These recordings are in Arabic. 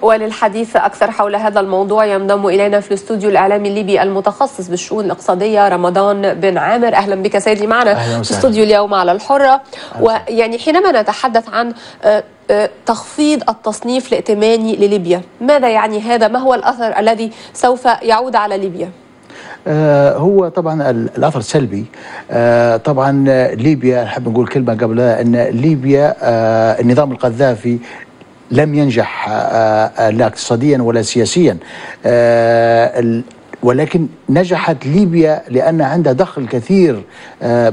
وللحديث أكثر حول هذا الموضوع ينضم إلينا في الاستوديو الإعلامي الليبي المتخصص بالشؤون الاقتصادية رمضان بن عامر. أهلا بك سيدي معنا في استوديو اليوم على الحرة. ويعني حينما نتحدث عن تخفيض التصنيف الائتماني لليبيا، ماذا يعني هذا؟ ما هو الأثر الذي سوف يعود على ليبيا؟ هو طبعا الاثر سلبي. طبعا ليبيا، نحب نقول كلمه قبلها، ان ليبيا النظام القذافي لم ينجح لا اقتصاديا ولا سياسيا، ولكن نجحت ليبيا لأن عندها دخل كثير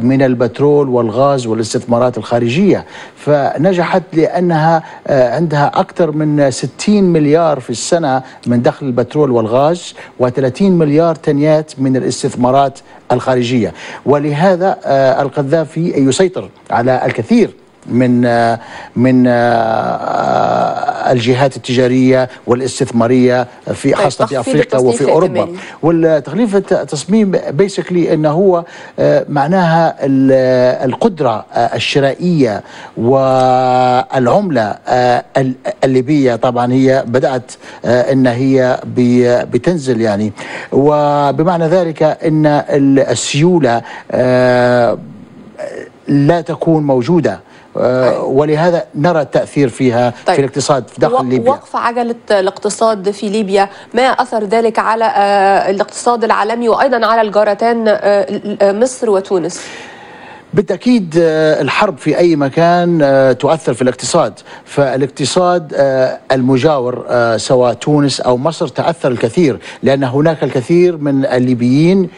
من البترول والغاز والاستثمارات الخارجية. فنجحت لأنها عندها أكثر من 60 مليار في السنة من دخل البترول والغاز و30 مليار تنيات من الاستثمارات الخارجية. ولهذا القذافي يسيطر على الكثير من الجهات التجارية والاستثمارية في خاصة في أفريقيا وفي أوروبا. والتخفيض التصميم بيسكلي أنه هو معناها القدرة الشرائية والعملة الليبية. طبعا هي بدأت أن هي بتنزل يعني، وبمعنى ذلك أن السيولة لا تكون موجودة، ولهذا نرى التأثير فيها في الاقتصاد في داخل ليبيا. وقف عجلة الاقتصاد في ليبيا، ما أثر ذلك على الاقتصاد العالمي وأيضا على الجارتين مصر وتونس؟ بالتأكيد الحرب في أي مكان تؤثر في الاقتصاد، فالاقتصاد المجاور سواء تونس أو مصر تأثر الكثير، لأن هناك الكثير من الليبيين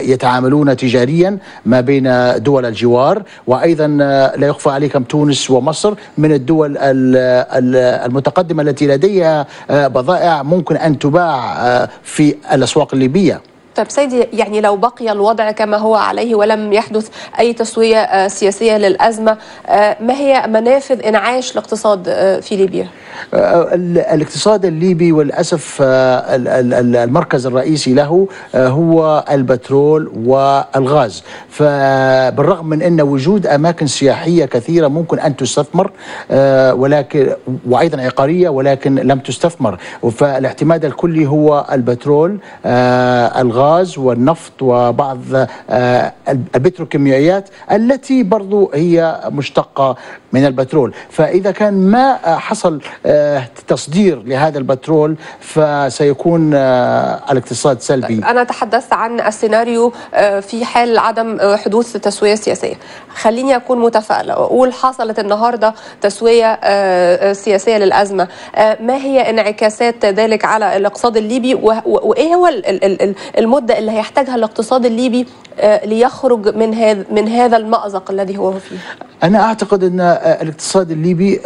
يتعاملون تجاريا ما بين دول الجوار، وأيضا لا يخفى عليكم تونس ومصر من الدول المتقدمة التي لديها بضائع ممكن أن تباع في الأسواق الليبية. طيب سيدي، يعني لو بقي الوضع كما هو عليه ولم يحدث أي تسوية سياسية للأزمة، ما هي منافذ إنعاش الاقتصاد في ليبيا؟ الاقتصاد الليبي وللأسف المركز الرئيسي له هو البترول والغاز. فبالرغم من أن وجود أماكن سياحية كثيرة ممكن أن تستثمر ولكن وأيضا عقارية ولكن لم تستثمر، فالاعتماد الكلي هو البترول، الغاز والنفط وبعض البتروكيماويات التي برضو هي مشتقة من البترول. فإذا كان ما حصل تصدير لهذا البترول فسيكون الاقتصاد سلبي. أنا تحدثت عن السيناريو في حال عدم حدوث تسوية سياسية. خليني أكون متفائلة وأقول حصلت النهاردة تسوية سياسية للأزمة، ما هي انعكاسات ذلك على الاقتصاد الليبي؟ وإيه هو المدة اللي هيحتاجها الاقتصاد الليبي ليخرج من هذا المأزق الذي هو فيه؟ أنا أعتقد أن الاقتصاد الليبي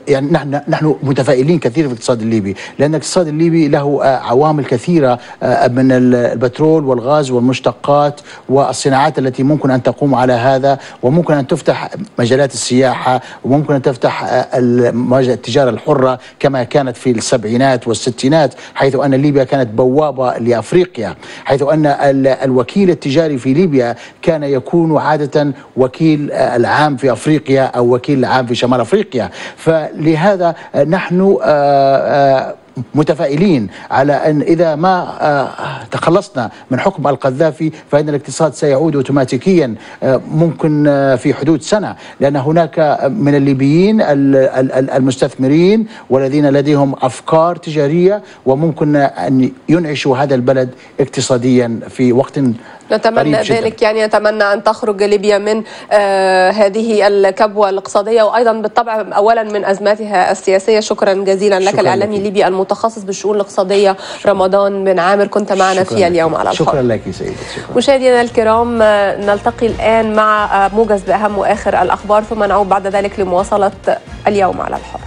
يعني نحن متفائلين كثير في الاقتصاد الليبي، لأن الاقتصاد الليبي له عوامل كثيرة من البترول والغاز والمشتقات والصناعات التي ممكن أن تقوم على هذا، وممكن أن تفتح مجالات السياحة، وممكن أن تفتح التجارة الحرة كما كانت في السبعينات والستينات، حيث أن ليبيا كانت بوابة لأفريقيا، حيث أن الوكيل التجاري في ليبيا كان يكون عادة وكيل العام في أفريقيا أو وكيل العام في شمال أفريقيا. فلهذا نحن متفائلين على أن إذا ما تخلصنا من حكم القذافي فإن الاقتصاد سيعود أوتوماتيكيا ممكن في حدود سنة، لأن هناك من الليبيين المستثمرين والذين لديهم أفكار تجارية وممكن أن ينعشوا هذا البلد اقتصاديا في وقت نتمنى ذلك. يعني نتمنى أن تخرج ليبيا من هذه الكبوة الاقتصادية وأيضا بالطبع أولا من أزماتها السياسية. شكرا جزيلا لك الإعلامي الليبي المتخصص بالشؤون الاقتصادية رمضان بن عامر، كنت معنا في اليوم على الحر. شكرا لك سيدي. مشاهدينا الكرام، نلتقي الآن مع موجز بأهم وآخر الأخبار ثم نعود بعد ذلك لمواصلة اليوم على الحر.